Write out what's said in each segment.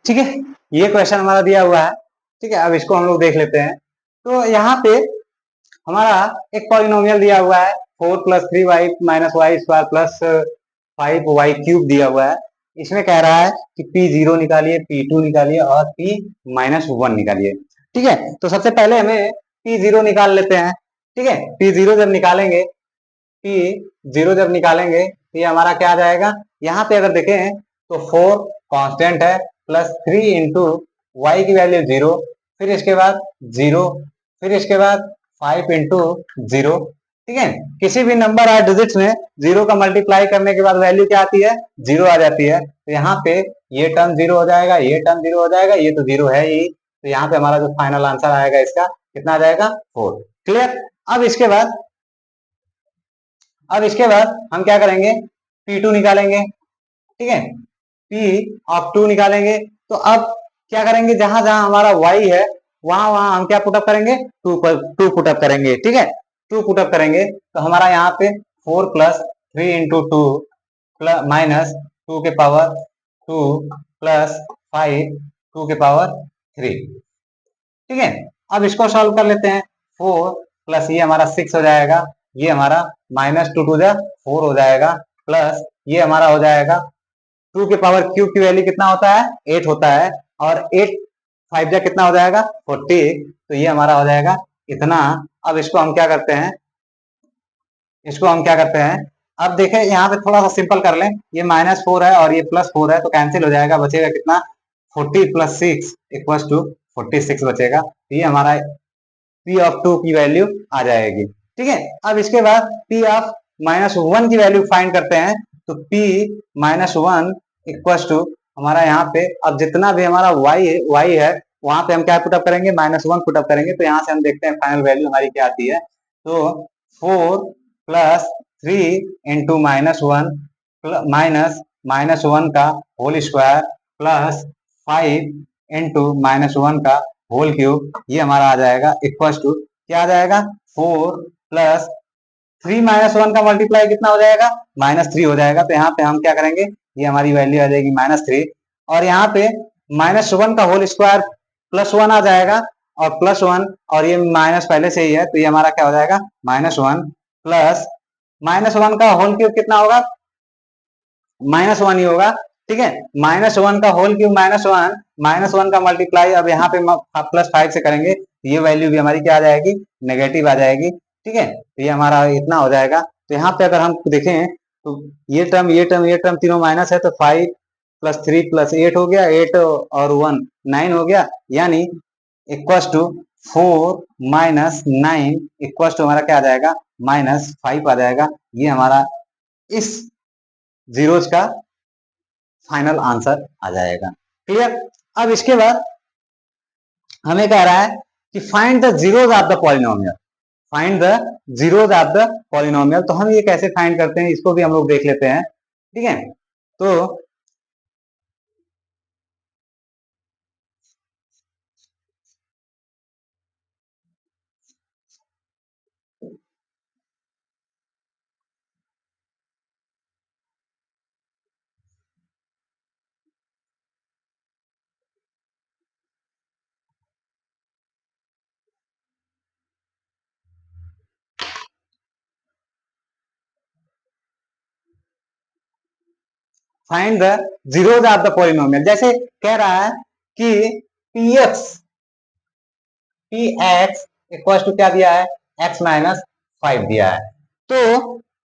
ठीक है, ये क्वेश्चन हमारा दिया हुआ है। ठीक है, अब इसको हम लोग देख लेते हैं। तो यहाँ पे हमारा एक पॉलिनोमियल दिया हुआ है 4+3y minus Y square plus 5y³ दिया हुआ है। इसमें कह रहा है कि P0 निकालिए, P2 निकालिए और P-1 निकालिए। ठीक है, तो सबसे पहले हमें P0 निकाल लेते हैं। ठीक है, P0 जब निकालेंगे, P0 जब निकालेंगे तो ये हमारा क्या आ जाएगा, यहाँ पे अगर देखें तो 4 कांस्टेंट है प्लस 3 इंटू वाई की वैल्यू 0, फिर इसके बाद 0, फिर इसके बाद 5 इंटू 0। ठीक है, किसी भी नंबर 8 डिजिट्स में 0 का मल्टीप्लाई करने के बाद वैल्यू क्या आती है, 0 आ जाती है। तो यहाँ पे ये टर्म 0 हो जाएगा, ये टर्म 0 हो जाएगा, ये तो 0 है ही। तो यहाँ पे हमारा जो फाइनल आंसर आएगा इसका कितना आ जाएगा, 4। क्लियर। अब इसके बाद हम क्या करेंगे, P2 निकालेंगे। ठीक है, P(2) निकालेंगे। तो अब क्या करेंगे, जहां जहां हमारा y है वहां वहां हम क्या पुटअप करेंगे, 2 पुटअप करेंगे। ठीक है, 2 पुटअप करेंगे तो हमारा यहाँ पे 4 प्लस 3 इंटू 2 माइनस 2 के पावर 2 प्लस 5 2 के पावर 3। ठीक है, अब इसको सॉल्व कर लेते हैं। 4 प्लस ये हमारा 6 हो जाएगा, ये हमारा माइनस 2 टू 4 हो जाएगा, प्लस ये हमारा हो जाएगा 2 के पावर क्यूब की वैल्यू कितना होता है, 8 होता है, और 8 5 जा कितना हो जाएगा, 40। तो ये हमारा हो जाएगा इतना। अब इसको हम क्या करते हैं, अब देखें यहाँ पे थोड़ा सा सिंपल कर लें। ये -4 है और ये +4 है तो कैंसिल हो जाएगा, बचेगा कितना, 40 + 6 = 46 बचेगा। ये हमारा P(2) की वैल्यू आ जाएगी। ठीक है, अब इसके बाद P(-1) की वैल्यू फाइंड करते हैं। तो P-1 = हमारा यहाँ पे अब जितना भी हमारा y है वहां पे हम क्या पुटअप करेंगे, -1 पुटअप करेंगे। तो यहाँ से हम देखते हैं फाइनल वैल्यू हमारी क्या आती है। तो 4 + 3 इंटू -1 माइनस 1 का होल स्क्वायर प्लस 5 इंटू -1 का होल क्यूब, ये हमारा आ जाएगा इक्वल टू क्या आ जाएगा, 4 प्लस 3 -1 का मल्टीप्लाई कितना हो जाएगा, -3 हो जाएगा। तो यहाँ पे हम क्या करेंगे, ये हमारी वैल्यू आ जाएगी -3, और यहाँ पे -1 का होल स्क्वायर +1 आ जाएगा, और +1 और ये माइनस पहले से ही है तो ये हमारा क्या हो जाएगा, -1 प्लस -1 का होल क्यूब कितना होगा, -1 ही होगा। ठीक है, -1 का होल क्यूब -1 का मल्टीप्लाई अब यहाँ पे +5 से करेंगे, ये वैल्यू भी हमारी क्या आ जाएगी, नेगेटिव आ जाएगी। ठीक है, तो ये हमारा इतना हो जाएगा। तो यहाँ पे अगर हम देखें तो ये टर्म तीनों माइनस है, तो 5 + 3 + 8 हो गया, 8 और 1 9 हो गया, यानी इक्वल टू 4 - 9 इक्वल टू हमारा क्या आ जाएगा, -5 आ जाएगा। ये हमारा इस जीरोज का फाइनल आंसर आ जाएगा। क्लियर। अब इसके बाद हमें कह रहा है कि find the zeros of the polynomial, तो हम ये कैसे फाइंड करते हैं, इसको भी हम लोग देख लेते हैं। ठीक है, तो find the zeros of the polynomial, जैसे कह रहा है कि px इक्वल टू क्या दिया है, x - 5 दिया है। तो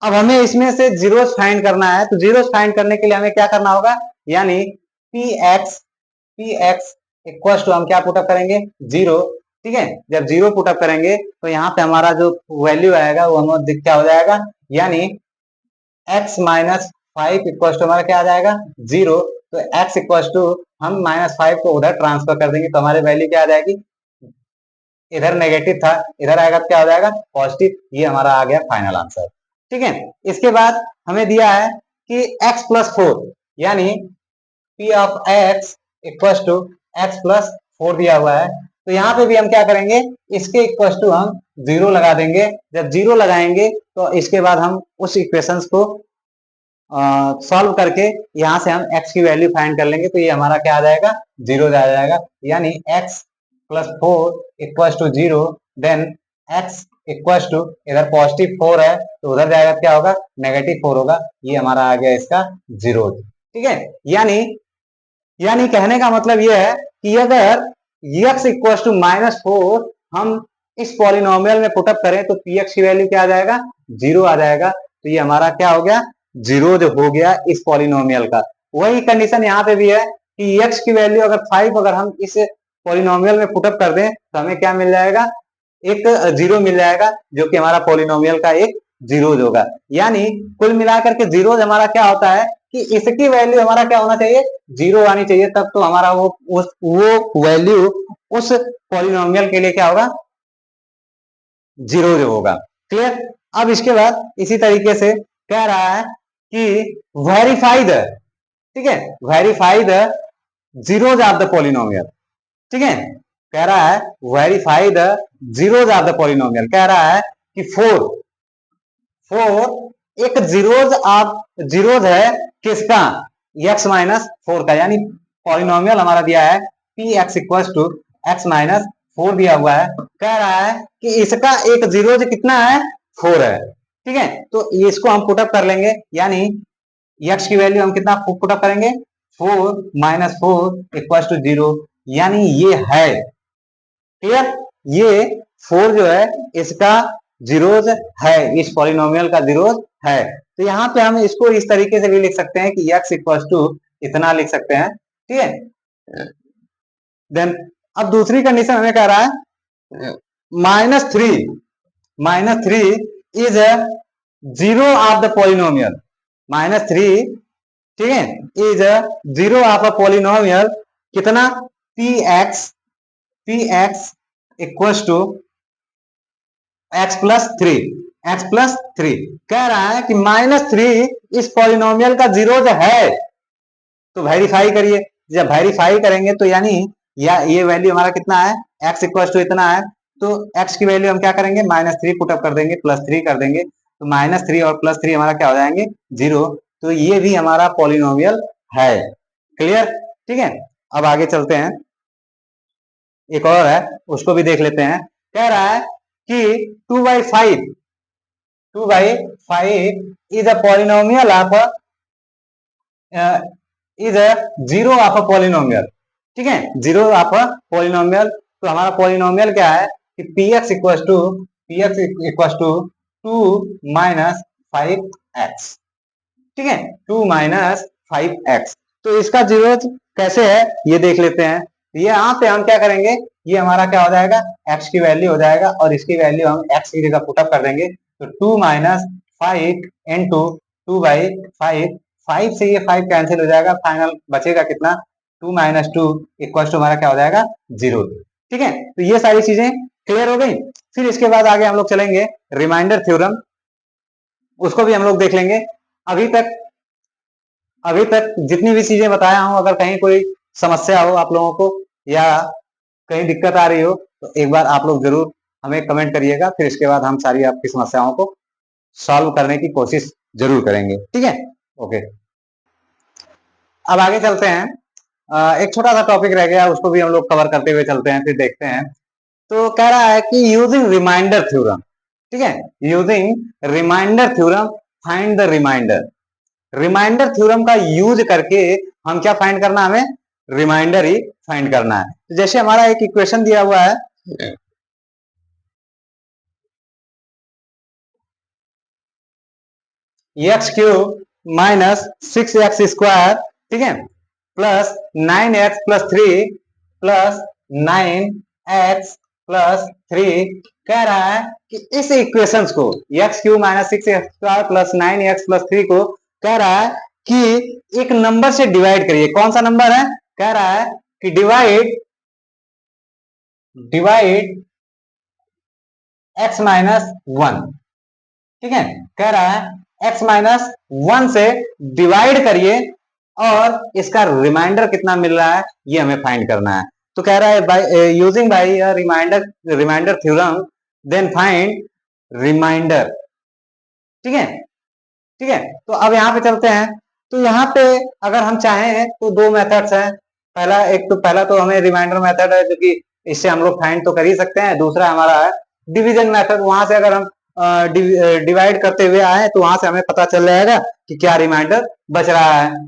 अब हमें इसमें से जीरोस फाइंड करना है। तो जीरोस फाइंड करने के लिए हमें क्या करना होगा, यानी px इक्वल टू हम क्या पुटअप करेंगे, 0। ठीक है, जब 0 पुटअप करेंगे तो यहाँ पे हमारा जो वैल्यू आएगा वो हमें क्या हो जाएगा, यानी x - 5 इक्वल टू हमारा क्या आ जाएगा, 0। तो x इक्वल टू हम -5 को उधर ट्रांसफर कर देंगे तो हमारी वैल्यू क्या आ जाएगी, इधर नेगेटिव था, इधर आएगा तो क्या हो जाएगा, पॉजिटिव। ये हमारा आ गया फाइनल आंसर। ठीक है, इसके बाद हमें दिया है कि x + 4, यानी P(x) इक्वल टू x + 4 दिया हुआ है। तो यहाँ पे भी हम क्या करेंगे, इसके इक्वल टू हम 0 लगा देंगे। जब 0 लगाएंगे तो इसके बाद हम उस इक्वेशंस को सॉल्व करके यहाँ से हम x की वैल्यू फाइंड कर लेंगे, तो ये हमारा क्या आ जाएगा, 0 आ जाएगा। यानी x plus 4 equal to 0, then x equal to, इधर पॉजिटिव 4 है तो उधर जाएगा क्या होगा, नेगेटिव 4 होगा। ये हमारा आ गया इसका 0। ठीक है, यानी यानी कहने का मतलब यह है कि अगर x इक्वल टू -4 हम इस पॉलिनोमियल में पुटअप करें तो px की वैल्यू क्या आ जाएगा, 0 आ जाएगा। तो ये हमारा क्या हो गया, 0 जो हो गया इस पॉलिनोमियल का। वही कंडीशन यहाँ पे भी है कि x की वैल्यू अगर 5 अगर हम इस पॉलिनोमियल में पुटअप कर दें तो हमें क्या मिल जाएगा, एक 0 मिल जाएगा, जो कि हमारा पॉलिनोमियल का एक 0 होगा। यानी कुल मिलाकर के 0 हमारा क्या होता है कि इसकी वैल्यू हमारा क्या होना चाहिए, 0 आनी चाहिए, तब तो हमारा वो वैल्यू उस पॉलिनोमियल के लिए क्या होगा, 0 जो होगा। क्लियर। अब इसके बाद इसी तरीके से कह रहा है कि वेरीफाई द, ठीक है, verify the zeros of the polynomial. ठीक है, कह रहा है verify the zeros of the polynomial. कह रहा है कि 4 एक जीरोज है किसका, x-4 का। यानी पॉलिनोमियल हमारा दिया है P x equal to x-4 दिया हुआ है। कह रहा है कि इसका एक जीरोज कितना है, 4 है। ठीक है, तो इसको हम पुटअप कर लेंगे। यानी x की वैल्यू हम कितना पुटअप करेंगे, 4 - 4 इक्वल टू 0। यानी ये है, क्लियर, ये 4 जो है इसका जीरोज है, इस पॉलिनोमियल का जीरोज है। तो यहाँ पे हम इसको इस तरीके से भी लिख सकते हैं कि x इक्वल टू इतना लिख सकते हैं। ठीक है, देन अब दूसरी कंडीशन हमें कह रहा है -3 is zero of the polynomial. -3, ठीक है, is zero of a polynomial. कितना, P x equal to x+3 कह रहा है कि -3 इस पॉलिनोमियल का जीरोज है। तो वेरीफाई करिए, जब वेरीफाई करेंगे तो यानी ये वैल्यू हमारा कितना है, x इक्वल टू इतना है, तो x की वैल्यू हम क्या करेंगे, -3 पुटअप कर देंगे, +3 कर देंगे, तो -3 और +3 हमारा क्या हो जाएंगे, 0। तो ये भी हमारा पॉलिनोमियल है। क्लियर। ठीक है, अब आगे चलते हैं, एक और है उसको भी देख लेते हैं। कह रहा है कि 2/5 is a polynomial of is a zero of a polynomial. ठीक है, जीरो ऑफ अ पॉलिनोमियल। तो हमारा पॉलिनोमियल क्या है कि P x equal to 2 - 5x। ठीक है, 2 - 5x। तो इसका जीरो कैसे है ये देख लेते हैं। ये यहाँ पे हम क्या करेंगे, ये हमारा क्या हो जाएगा, x की वैल्यू हो जाएगा और इसकी वैल्यू हम x की जगह पुटअप कर देंगे। तो 2 - 5 इंटू 2/5, 5 से ये 5 कैंसिल हो जाएगा, फाइनल बचेगा कितना, 2 - 2 इक्वल टू हमारा क्या हो जाएगा, 0। ठीक है, तो ये सारी चीजें क्लियर हो गई। फिर इसके बाद आगे हम लोग चलेंगे रिमाइंडर थ्योरम, उसको भी हम लोग देख लेंगे। अभी तक जितनी भी चीजें बताया हूं, अगर कहीं कोई समस्या हो आप लोगों को या कहीं दिक्कत आ रही हो तो एक बार आप लोग जरूर हमें कमेंट करिएगा, फिर इसके बाद हम सारी आपकी समस्याओं को सॉल्व करने की कोशिश जरूर करेंगे। ठीक है, ओके। अब आगे चलते हैं, एक छोटा सा टॉपिक रह गया, उसको भी हम लोग कवर करते हुए चलते हैं, फिर देखते हैं। तो कह रहा है कि यूजिंग रिमाइंडर थ्योरम, ठीक है, using remainder theorem find the remainder. Remainder theorem का यूज करके हम क्या फाइंड करना, हमें रिमाइंडर ही फाइंड करना है। तो जैसे हमारा एक इक्वेशन दिया हुआ है, x³ - 6x², ठीक है, प्लस 9x+3 प्लस 9x+3। कह रहा है कि इस इक्वेशंस को x³ - 6x² प्लस 9x+3 को कह रहा है कि एक नंबर से डिवाइड करिए। कौन सा नंबर है, कह रहा है कि डिवाइड x-1। ठीक है, कह रहा है x-1 से डिवाइड करिए और इसका रिमाइंडर कितना मिल रहा है ये हमें फाइंड करना है। तो कह रहा है by using by remainder theorem then find remainder. ठीक है, ठीक है, तो अब यहाँ पे चलते हैं। तो यहाँ पे अगर हम चाहें तो दो मेथड्स हैं। पहला तो हमें रिमाइंडर मेथड है, जो कि इससे हम लोग फाइंड तो कर ही सकते हैं। दूसरा हमारा है डिवीजन मेथड, वहां से अगर हम डिवाइड करते हुए आए तो वहां से हमें पता चल जाएगा कि क्या रिमाइंडर बच रहा है।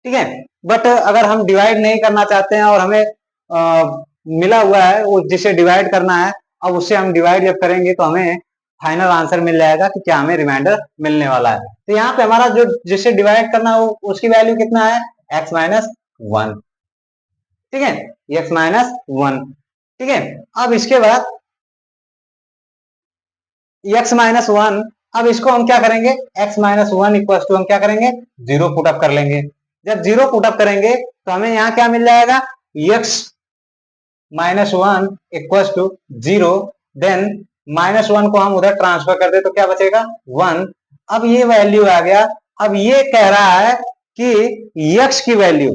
ठीक है, बट अगर हम डिवाइड नहीं करना चाहते हैं और हमें मिला हुआ है वो जिसे डिवाइड करना है, अब उससे हम डिवाइड जब करेंगे तो हमें फाइनल आंसर मिल जाएगा कि क्या हमें रिमाइंडर मिलने वाला है। तो यहाँ पे हमारा जो जिसे डिवाइड करना है उसकी वैल्यू कितना है, x माइनस वन। ठीक है, x माइनस वन। ठीक है, अब इसके बाद x माइनस वन, अब इसको हम क्या करेंगे, x minus one equal to हम क्या करेंगे, जीरो पुटअप कर लेंगे। जब जीरो पुटअप करेंगे तो हमें यहाँ क्या मिल जाएगा, x minus one equal to zero. Then minus one को हम उधर ट्रांसफर कर दे तो क्या बचेगा, वन। अब ये वैल्यू आ गया। अब ये कह रहा है कि x की वैल्यू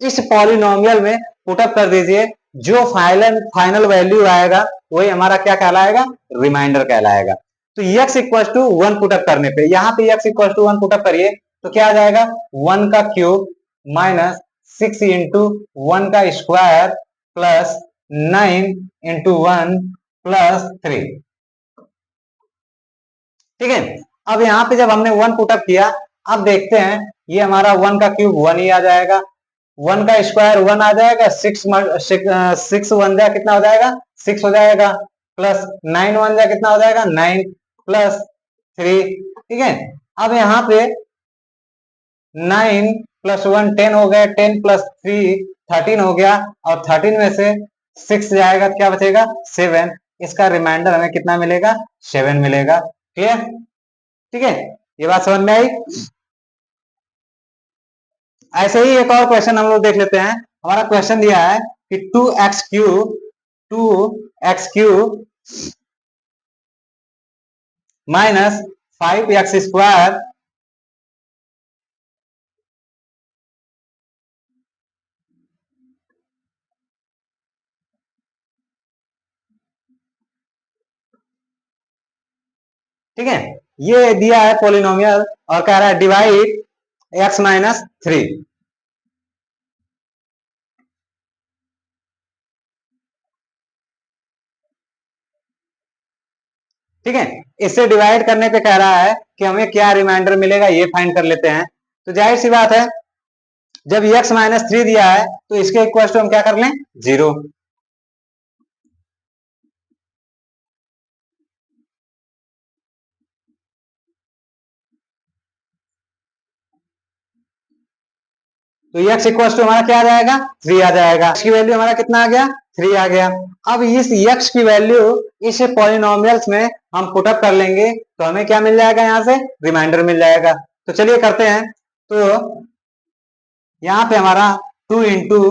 इस पॉलिनोमियल में पुटअप कर दीजिए, जो फाइनल वैल्यू आएगा वही हमारा क्या कहलाएगा, रिमाइंडर कहलाएगा। तो x equal to one put up करने पे, यहाँ पे x equal to one put up करिए तो क्या आ जाएगा, वन का cube minus six into one का square plus nine into one plus three. ठीक है, अब यहाँ पे जब हमने वन पुटअप किया, अब देखते हैं ये हमारा वन का क्यूब वन ही आ जाएगा, वन का स्क्वायर वन आ जाएगा, सिक्स वन जा कितना हो जाएगा, सिक्स हो जाएगा, प्लस नाइन वन जा कितना हो जाएगा, नाइन, प्लस थ्री। ठीक है, अब यहाँ पे नाइन प्लस वन टेन हो गया, टेन प्लस थ्री थर्टीन हो गया, और थर्टीन में से सिक्स जाएगा क्या बचेगा, सेवन। इसका रिमाइंडर हमें कितना मिलेगा, सेवन मिलेगा। क्लियर, ठीक है, ये बात समझ में आई। ऐसे ही एक और क्वेश्चन हम लोग देख लेते हैं। हमारा क्वेश्चन दिया है कि two x cube minus five x square ठीक है, ये दिया है पोलिनोमियल और कह रहा है डिवाइड एक्स माइनस थ्री। ठीक है, इससे डिवाइड करने पे कह रहा है कि हमें क्या रिमाइंडर मिलेगा, ये फाइंड कर लेते हैं। तो जाहिर सी बात है, जब x माइनस थ्री दिया है तो इसके इक्वल टू हम क्या कर लें, जीरो। तो x इक्वल टू हमारा क्या आ जाएगा, थ्री आ जाएगा। x की वैल्यू हमारा कितना आ गया, थ्री आ गया। अब इस x की वैल्यू इस पॉलिनोमियल्स में हम पुटअप कर लेंगे तो हमें क्या मिल जाएगा, यहाँ से रिमाइंडर मिल जाएगा। तो चलिए करते हैं। तो यहाँ पे हमारा टू इंटू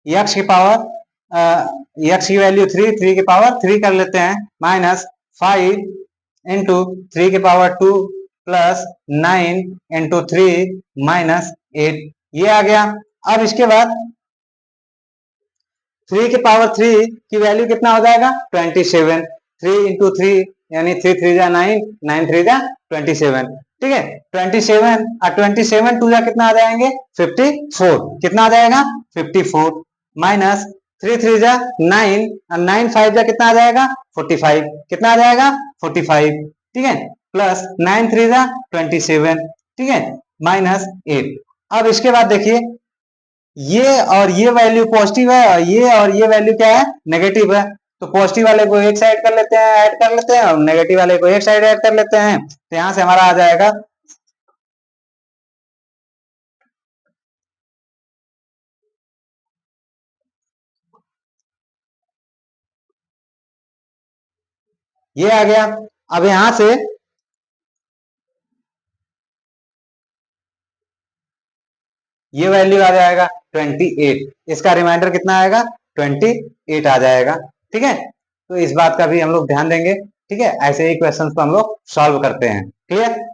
एक्स की पावर एक्स की वैल्यू थ्री, थ्री की पावर थ्री कर लेते हैं, माइनस फाइव इंटू थ्री की power two plus nine into three minus eight, ये आ गया। अब इसके बाद थ्री के पावर थ्री की वैल्यू कितना हो जाएगा, 27। थ्री इंटू थ्री यानी थ्री थ्री जा नाइन, नाइन थ्री जा 27। ठीक है, 27 और 27 टू जा कितना आ जाएंगे, 54। कितना आ जाएगा, 54 माइनस थ्री थ्री जा नाइन और नाइन फाइव जा कितना आ जाएगा, 45। कितना आ जाएगा, 45। ठीक है, प्लस नाइन थ्री जा 27। ठीक है, माइनस एट। अब इसके बाद देखिए, ये और ये वैल्यू पॉजिटिव है और ये वैल्यू क्या है, नेगेटिव है। तो पॉजिटिव वाले को एक साइड कर लेते हैं, ऐड कर लेते हैं, और नेगेटिव वाले को एक साइड ऐड कर लेते हैं। तो यहां से हमारा आ जाएगा ये आ गया। अब यहां से ये वैल्यू आ जाएगा 28। इसका रिमाइंडर कितना आएगा, 28 आ जाएगा। ठीक है, तो इस बात का भी हम लोग ध्यान देंगे। ठीक है, ऐसे ही क्वेश्चंस को हम लोग सॉल्व करते हैं। क्लियर।